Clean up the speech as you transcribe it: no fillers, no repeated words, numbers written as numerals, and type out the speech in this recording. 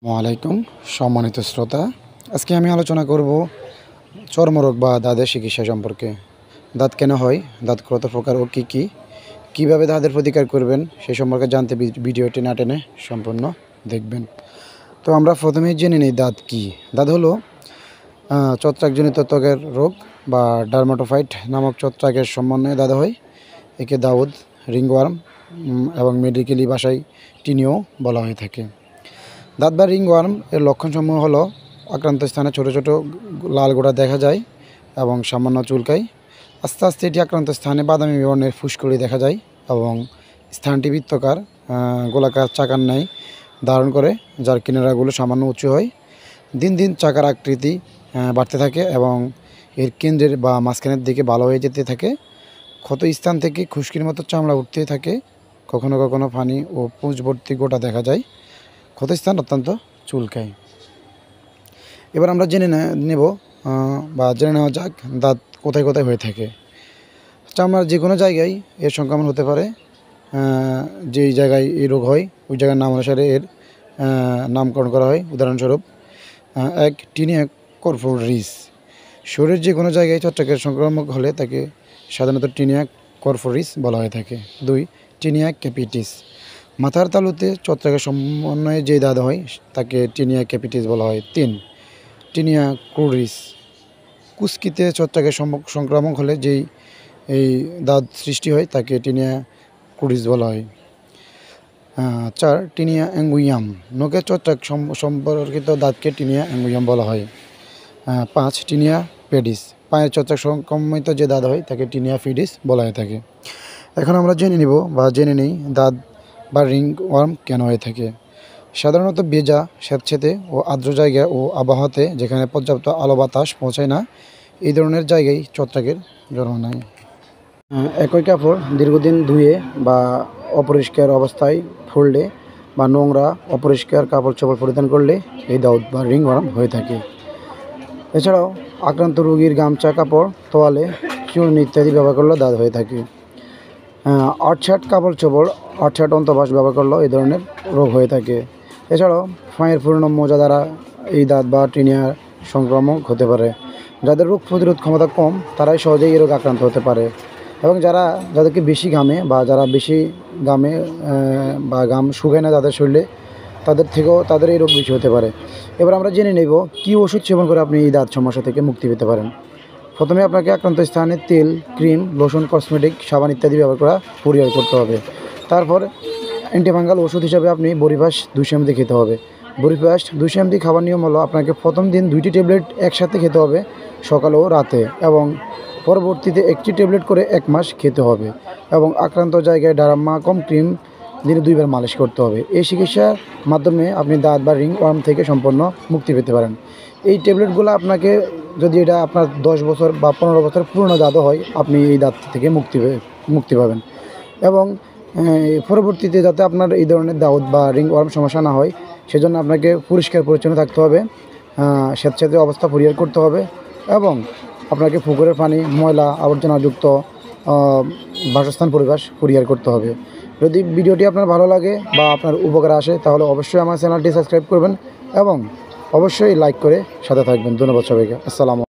ওয়ালাইকুম সম্মানিত শ্রোতা, আজকে আমি আলোচনা করব চর্মরোগ বা দাঁতের চিকিৎসা সম্পর্কে। দাঁত কেন হয়, দাঁত কত প্রকার ও কী কীভাবে দাঁতের প্রতিকার করবেন সেই সম্পর্কে জানতে ভিডিওটি না টেনে সম্পূর্ণ দেখবেন। তো আমরা প্রথমেই জেনে নিই দাঁত কী। দাঁত হলো ছত্রাকজনিত ত্বকের রোগ বা ডার্মাটোফাইট নামক ছত্রাকের সমন্বয়ে দাঁত হয়। একে দাউদ, রিংওয়ার্ম এবং মেডিকেলি ভাষায় টিনিও বলা হয়ে থাকে। দাঁত বা রিংওয়ার্ম এর লক্ষণসমূহ হলো আক্রান্ত স্থানে ছোট ছোট লাল গোড়া দেখা যায় এবং সামান্য চুলকায়। আস্তে আস্তে এটি আক্রান্ত স্থানে বাদামি বর্ণের ফুসকুড়ি দেখা যায় এবং স্থানটি বৃত্তাকার গোলাকার চাকার ন্যায় ধারণ করে, যার কিনারাগুলো সামান্য উঁচু হয়। দিন দিন চাকার আকৃতি বাড়তে থাকে এবং এর কেন্দ্রের বা মাঝখানের দিকে ভালো হয়ে যেতে থাকে। ক্ষত স্থান থেকে খুশকির মতো চামড়া উঠতে থাকে। কখনো কখনো পানি ও পুঁজ ভর্তি গোটা দেখা যায়। ক্ষতস্থান অত্যন্ত চুলকায়। এবার আমরা জেনে নেওয়া যাক দাঁত কোথায় কোথায় হয়ে থাকে। চামড়ার যে কোনো জায়গায় এর সংক্রমণ হতে পারে। যেই জায়গায় এই রোগ হয় ওই জায়গার নাম অনুসারে এর নামকরণ করা হয়। উদাহরণস্বরূপ, 1. Tinea corporis. শরীরের যে কোনো জায়গায় ছত্রাকের সংক্রামক হলে তাকে সাধারণত টিনিয়া কর্পোরিস বলা হয়ে থাকে। 2. Tinea capitis. মাথার তালুতে ছত্রাকের সমন্বয়ে যে দাঁত হয় তাকে টিনিয়া ক্যাপিটিস বলা হয়। 3. Tinea cruris. কুস্কিতে ছত্রাকের সংক্রামক হলে যেই দাঁত সৃষ্টি হয় তাকে টিনিয়া ক্রুরিস বলা হয়। 4. টিনিয়া অ্যাঙ্গুইয়াম। নখের ছত্রাক সম্পর্কিত দাঁতকে টিনিয়া অ্যাঙ্গুইয়াম বলা হয়। 5. Tinea pedis. পায়ের ছত্রাক সংক্রমিত যে দাঁত হয় তাকে টিনিয়া ফিডিস বলা হয়ে থাকে। এখন আমরা জেনে নিই দাঁত বা রিংওয়ার্ম কেন হয়ে থাকে। সাধারণত ভেজা, স্যাঁতসেঁতে ও আর্দ্র জায়গা ও আবহাওয়াতে যেখানে পর্যাপ্ত আলো বাতাস পৌঁছায় না, এই ধরনের জায়গায় ছত্রাকের জন্ম নেয়। একই কাপড় দীর্ঘদিন ধুয়ে বা অপরিষ্কার অবস্থায় পরলে বা নোংরা অপরিষ্কার কাপড় চোপড় পরিধান করলে এই দাঁত বা রিংওয়ার্ম হয়ে থাকে। এছাড়াও আক্রান্ত রোগীর গামছা, কাপড়, তোয়ালে, চূর্ণ ইত্যাদি ব্যবহার করলেও দাঁত হয়ে থাকে। আটছাট কাপড় চোপড়, আটছাট অন্তঃবাস ব্যবহার করলেও এই ধরনের রোগ হয়ে থাকে। এছাড়াও পায়ের পুরনো মোজা দ্বারা এই দাঁত বা টিনিয়ার সংক্রামক হতে পারে। যাদের রোগ প্রতিরোধ ক্ষমতা কম তারাই সহজেই এই রোগ আক্রান্ত হতে পারে এবং যাদেরকে বেশি ঘামে বা যারা বেশি ঘামে বা ঘাম শুকায় না তাদের শরীরে, তাদের এই রোগ বেশি হতে পারে। এবার আমরা জেনে নেব কী ওষুধ সেবন করে আপনি এই দাঁত সমস্যা থেকে মুক্তি পেতে পারেন। প্রথমে আপনাকে আক্রান্ত স্থানে তেল, ক্রিম, লোশন, কসমেটিক, সাবান ইত্যাদি ব্যবহার করা পরিহার করতে হবে। তারপর অ্যান্টিফাঙ্গাল ওষুধ হিসাবে আপনি বরিফাস 200 mg খেতে হবে। বরিফাস 200 mg খাবার নিয়ম হলো আপনাকে প্রথম দিন 2টি ট্যাবলেট একসাথে খেতে হবে সকালে ও রাতে, এবং পরবর্তীতে 1টি ট্যাবলেট করে 1 মাস খেতে হবে এবং আক্রান্ত জায়গায় ডারমাকম ক্রিম দিনে 2 বার মালিশ করতে হবে। এই চিকিৎসার মাধ্যমে আপনি দাঁত বা রিংওয়ার্ম থেকে সম্পূর্ণ মুক্তি পেতে পারেন। এই ট্যাবলেটগুলো আপনাকে, যদি এটা আপনার 10 বছর বা 15 বছর পুরনো দাঁতও হয়, আপনি এই দাঁত থেকে মুক্তি পাবেন এবং পরবর্তীতে যাতে আপনার এই ধরনের দাঁত বা রিংওয়ার্ম সমস্যা না হয় সেজন্য আপনাকে পরিষ্কার পরিচ্ছন্ন থাকতে হবে, স্যাঁতসেঁতে অবস্থা পরিহার করতে হবে এবং আপনাকে পুকুরের পানি, ময়লা আবর্জনাযুক্ত বাসস্থান পরিবেশ পরিহার করতে হবে। যদি ভিডিওটি আপনার ভালো লাগে বা আপনার উপকার আসে তাহলে অবশ্যই আমার চ্যানেলটি সাবস্ক্রাইব করবেন এবং অবশ্যই লাইক করে সাথে থাকবেন। ধন্যবাদ সবাইকে। আসসালামু